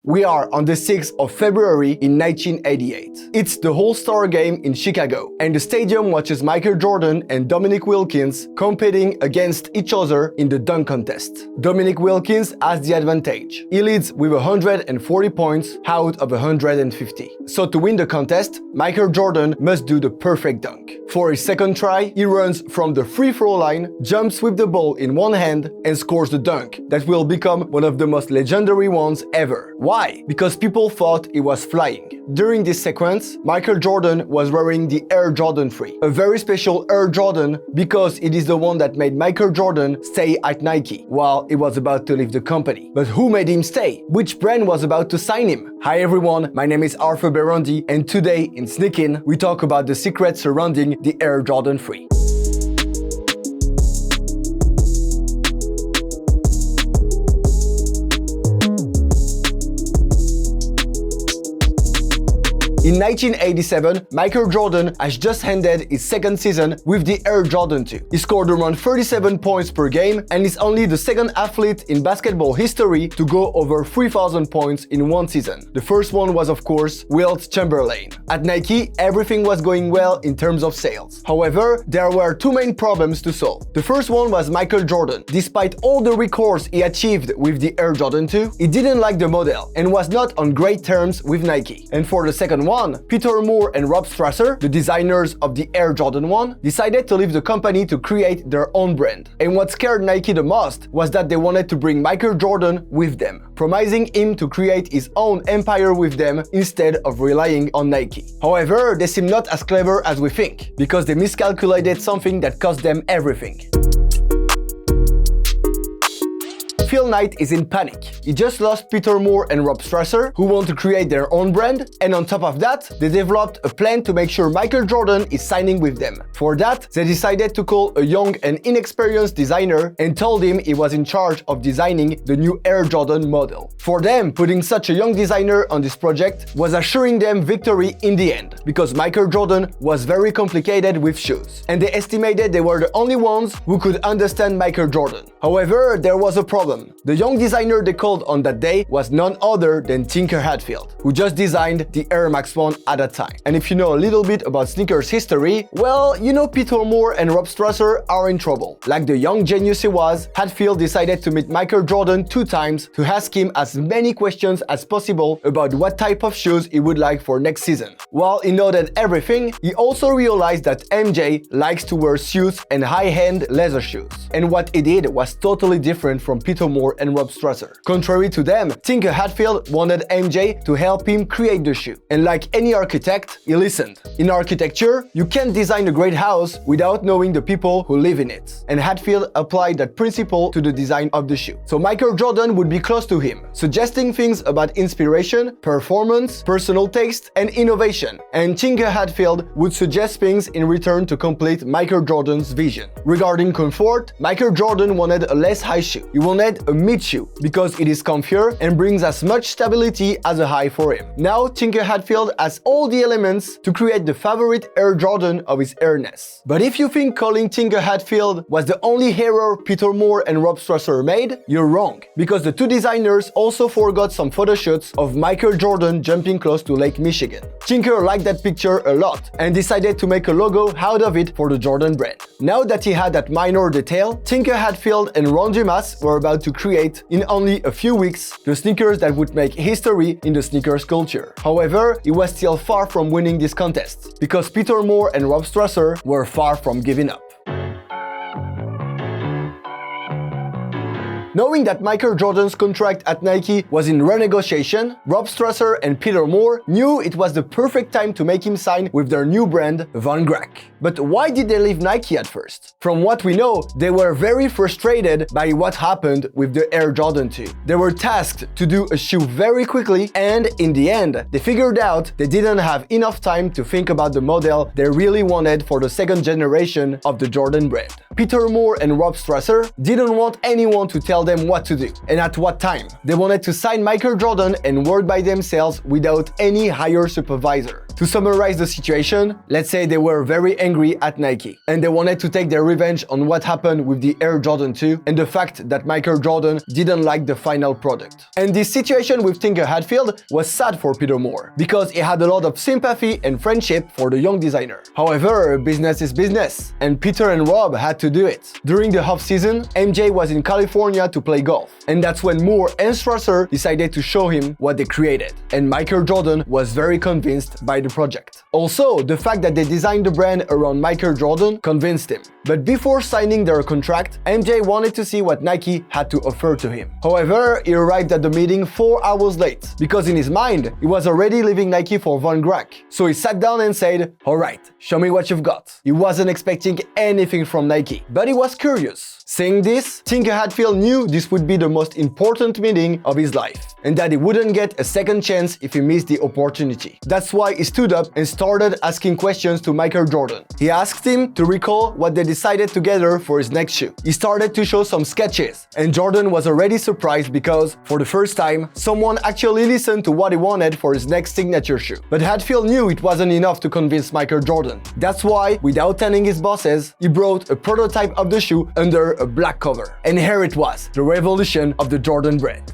We are on the 6th of February in 1988. It's the All-Star Game in Chicago, and the stadium watches Michael Jordan and Dominique Wilkins competing against each other in the dunk contest. Dominique Wilkins has the advantage. He leads with 140 points out of 150. So to win the contest, Michael Jordan must do the perfect dunk. For his second try, he runs from the free throw line, jumps with the ball in one hand, and scores the dunk that will become one of the most legendary ones ever. Why? Because people thought he was flying. During this sequence, Michael Jordan was wearing the Air Jordan 3, a very special Air Jordan because it is the one that made Michael Jordan stay at Nike while he was about to leave the company. But who made him stay? Which brand was about to sign him? Hi everyone, my name is Arthur Berondi, and today in Sneak In, we talk about the secrets surrounding the Air Jordan 3. In 1987, Michael Jordan has just ended his second season with the Air Jordan 2. He scored around 37 points per game and is only the second athlete in basketball history to go over 3,000 points in one season. The first one was, of course, Wilt Chamberlain. At Nike, everything was going well in terms of sales. However, there were two main problems to solve. The first one was Michael Jordan. Despite all the records he achieved with the Air Jordan 2, he didn't like the model and was not on great terms with Nike. And for the second one, Peter Moore and Rob Strasser, the designers of the Air Jordan 1, decided to leave the company to create their own brand. And what scared Nike the most was that they wanted to bring Michael Jordan with them, promising him to create his own empire with them instead of relying on Nike. However, they seem not as clever as we think, because they miscalculated something that cost them everything. Phil Knight is in panic. He just lost Peter Moore and Rob Strasser, who want to create their own brand, and on top of that, they developed a plan to make sure Michael Jordan is signing with them. For that, they decided to call a young and inexperienced designer and told him he was in charge of designing the new Air Jordan model. For them, putting such a young designer on this project was assuring them victory in the end, because Michael Jordan was very complicated with shoes, and they estimated they were the only ones who could understand Michael Jordan. However, there was a problem. The young designer they called on that day was none other than Tinker Hatfield, who just designed the Air Max 1 at that time. And if you know a little bit about sneakers history, well, you know Peter Moore and Rob Strasser are in trouble. Like the young genius he was, Hatfield decided to meet Michael Jordan 2 times to ask him as many questions as possible about what type of shoes he would like for next season. While he noted everything, he also realized that MJ likes to wear suits and high-end leather shoes. And what he did was totally different from Peter Moore and Rob Strasser. Contrary to them, Tinker Hatfield wanted MJ to help him create the shoe. And like any architect, he listened. In architecture, you can't design a great house without knowing the people who live in it. And Hatfield applied that principle to the design of the shoe. So Michael Jordan would be close to him, suggesting things about inspiration, performance, personal taste, and innovation. And Tinker Hatfield would suggest things in return to complete Michael Jordan's vision. Regarding comfort, Michael Jordan wanted a less high shoe. He wanted a mid shoe because it is comfier and brings as much stability as a high for him. Now Tinker Hatfield has all the elements to create the favorite Air Jordan of his airness. But if you think calling Tinker Hatfield was the only error Peter Moore and Rob Strasser made, you're wrong, because the two designers also forgot some photo shoots of Michael Jordan jumping close to Lake Michigan. Tinker liked that picture a lot and decided to make a logo out of it for the Jordan brand. Now that he had that minor detail, Tinker Hatfield and Ron Dumas were about to create, in only a few weeks, the sneakers that would make history in the sneakers culture. However, he was still far from winning this contest, because Peter Moore and Rob Strasser were far from giving up. Knowing that Michael Jordan's contract at Nike was in renegotiation, Rob Strasser and Peter Moore knew it was the perfect time to make him sign with their new brand, Von Grack. But why did they leave Nike at first? From what we know, they were very frustrated by what happened with the Air Jordan 2. They were tasked to do a shoe very quickly, and in the end, they figured out they didn't have enough time to think about the model they really wanted for the second generation of the Jordan brand. Peter Moore and Rob Strasser didn't want anyone to tell them what to do and at what time. They wanted to sign Michael Jordan and work by themselves without any higher supervisor. To summarize the situation, let's say they were very angry at Nike, and they wanted to take their revenge on what happened with the Air Jordan 2 and the fact that Michael Jordan didn't like the final product. And this situation with Tinker Hatfield was sad for Peter Moore, because he had a lot of sympathy and friendship for the young designer. However, business is business, and Peter and Rob had to do it. During the off-season, MJ was in California to play golf, and that's when Moore and Strasser decided to show him what they created, and Michael Jordan was very convinced by the project. Also, the fact that they designed the brand around Michael Jordan convinced him. But before signing their contract, MJ wanted to see what Nike had to offer to him. However, he arrived at the meeting 4 hours late, because in his mind, he was already leaving Nike for Von Grack. So he sat down and said, "Alright, show me what you've got." He wasn't expecting anything from Nike, but he was curious. Saying this, Tinker Hatfield knew this would be the most important meeting of his life, and that he wouldn't get a second chance if he missed the opportunity. That's why he stood up and started asking questions to Michael Jordan. He asked him to recall what they decided together for his next shoe. He started to show some sketches, and Jordan was already surprised because, for the first time, someone actually listened to what he wanted for his next signature shoe. But Hatfield knew it wasn't enough to convince Michael Jordan. That's why, without telling his bosses, he brought a prototype of the shoe under a black cover. And here it was, the revolution of the Jordan brand.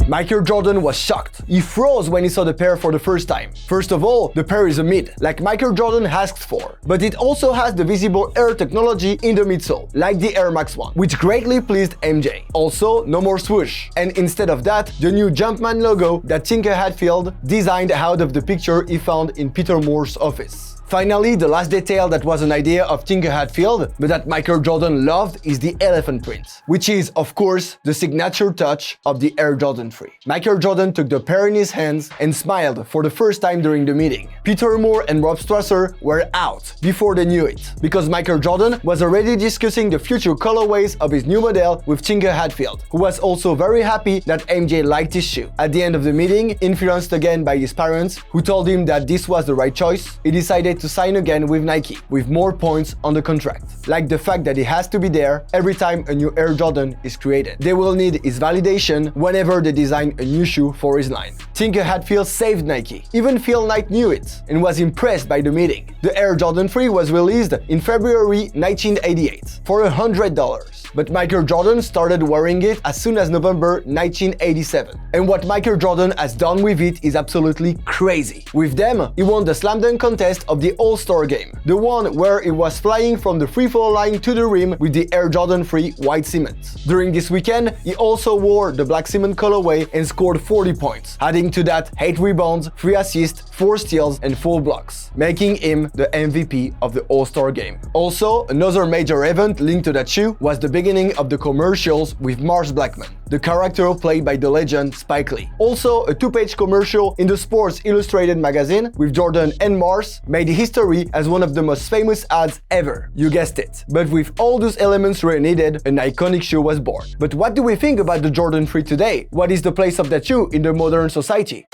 Michael Jordan was shocked. He froze when he saw the pair for the first time. First of all, the pair is a mid, like Michael Jordan asked for. But it also has the visible air technology in the midsole, like the Air Max 1, which greatly pleased MJ. Also, no more swoosh. And instead of that, the new Jumpman logo that Tinker Hatfield designed out of the picture he found in Peter Moore's office. Finally, the last detail that was an idea of Tinker Hatfield, but that Michael Jordan loved, is the elephant print, which is, of course, the signature touch of the Air Jordan 3. Michael Jordan took the pair in his hands and smiled for the first time during the meeting. Peter Moore and Rob Strasser were out before they knew it, because Michael Jordan was already discussing the future colorways of his new model with Tinker Hatfield, who was also very happy that MJ liked his shoe. At the end of the meeting, influenced again by his parents, who told him that this was the right choice, he decided to sign again with Nike, with more points on the contract, like the fact that he has to be there every time a new Air Jordan is created. They will need his validation whenever they design a new shoe for his line. Tinker Hatfield saved Nike. Even Phil Knight knew it and was impressed by the meeting. The Air Jordan 3 was released in February 1988 for $100. But Michael Jordan started wearing it as soon as November 1987. And what Michael Jordan has done with it is absolutely crazy. With them, he won the slam dunk contest of the All-Star game, the one where he was flying from the free throw line to the rim with the Air Jordan 3 white cement. During this weekend, he also wore the black cement colorway and scored 40 points, adding to that 8 rebounds, 3 assists, 4 steals and 4 blocks, making him the MVP of the All-Star game. Also, another major event linked to that shoe was the beginning of the commercials with Mars Blackman, the character played by the legend Spike Lee. Also, a 2-page commercial in the Sports Illustrated magazine with Jordan and Mars made history as one of the most famous ads ever. You guessed it. But with all those elements really needed, an iconic shoe was born. But what do we think about the Jordan 3 today? What is the place of that shoe in the modern society?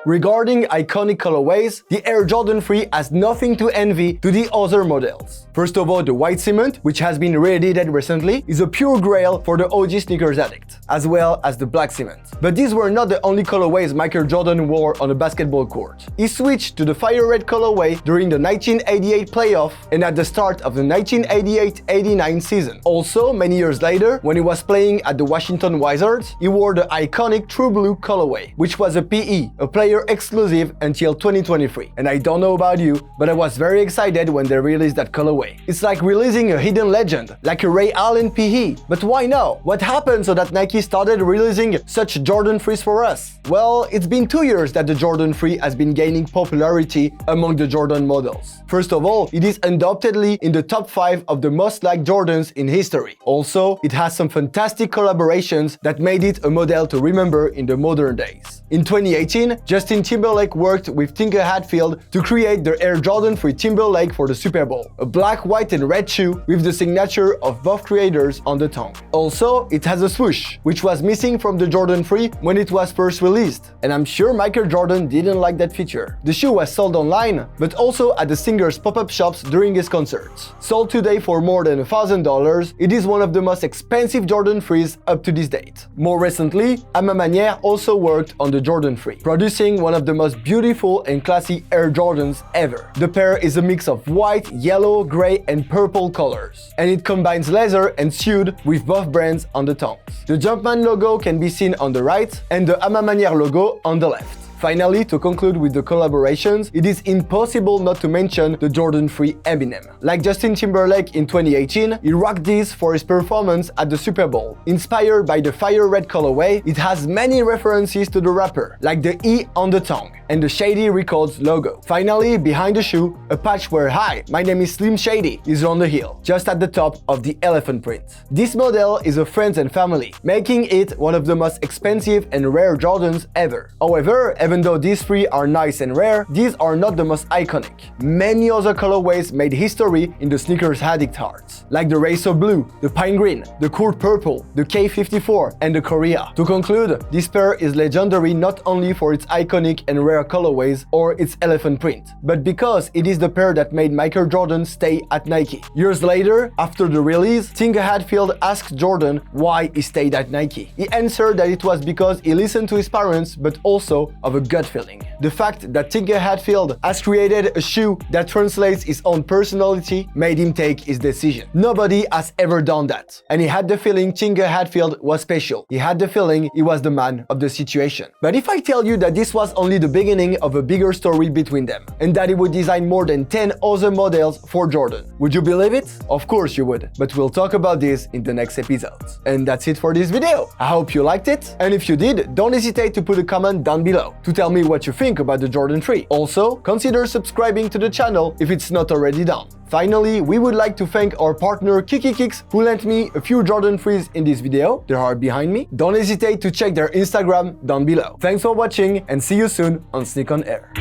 Regarding iconic colorways, the Air Jordan 3 has nothing to envy to the other models. First of all, the white cement, which has been reedited recently, is a pure grail for the OG sneakers addict, as well as the black cement. But these were not the only colorways Michael Jordan wore on a basketball court. He switched to the fire red colorway during the 1988 playoff and at the start of the 1988-89 season. Also, many years later, when he was playing at the Washington Wizards, he wore the iconic true blue colorway, which was a PE, a player exclusive until 2023. And I don't know about you, but I was very excited when they released that colorway. It's like releasing a hidden legend, like a Ray Allen PE. But why now? What happened so that Nike started releasing such Jordan 3s for us? Well, it's been 2 years that the Jordan 3 has been gaining popularity among the Jordan models. First of all, it is undoubtedly in the top 5 of the most liked Jordans in history. Also, it has some fantastic collaborations that made it a model to remember in the modern days. In 2018, just Justin Timberlake worked with Tinker Hatfield to create the Air Jordan 3 Timberlake for the Super Bowl, a black, white and red shoe with the signature of both creators on the tongue. Also, it has a swoosh, which was missing from the Jordan 3 when it was first released, and I'm sure Michael Jordan didn't like that feature. The shoe was sold online, but also at the singer's pop-up shops during his concerts. Sold today for more than $1,000, it is one of the most expensive Jordan 3s up to this date. More recently, A Ma Manière also worked on the Jordan 3, producing one of the most beautiful and classy Air Jordans ever. The pair is a mix of white, yellow, gray and purple colors, and it combines leather and suede with both brands on the tongues. The Jumpman logo can be seen on the right and the A Ma Manière logo on the left. Finally, to conclude with the collaborations, it is impossible not to mention the Jordan 3 Eminem. Like Justin Timberlake in 2018, he rocked these for his performance at the Super Bowl. Inspired by the fire red colorway, it has many references to the rapper, like the E on the tongue and the Shady Records logo. Finally, behind the shoe, a patch where "Hi, my name is Slim Shady" is on the heel, just at the top of the elephant print. This model is a friends and family, making it one of the most expensive and rare Jordans ever. However, even though these three are nice and rare, these are not the most iconic. Many other colorways made history in the sneakers addict hearts, like the Racer Blue, the Pine Green, the Court Purple, the K54, and the Korea. To conclude, this pair is legendary not only for its iconic and rare colorways or its elephant print, but because it is the pair that made Michael Jordan stay at Nike. Years later, after the release, Tinker Hatfield asked Jordan why he stayed at Nike. He answered that it was because he listened to his parents, but also of a gut feeling. The fact that Tinker Hatfield has created a shoe that translates his own personality made him take his decision. Nobody has ever done that, and he had the feeling Tinker Hatfield was special. He had the feeling he was the man of the situation. But if I tell you that this was only the beginning of a bigger story between them, and that he would design more than 10 other models for Jordan, would you believe it? Of course you would, but we'll talk about this in the next episode. And that's it for this video. I hope you liked it, and if you did, don't hesitate to put a comment down below to tell me what you think about the Jordan 3. Also, consider subscribing to the channel if it's not already done. Finally, we would like to thank our partner Kiki Kicks, who lent me a few Jordan 3s in this video. They are behind me. Don't hesitate to check their Instagram down below. Thanks for watching and see you soon on Sneak on Air.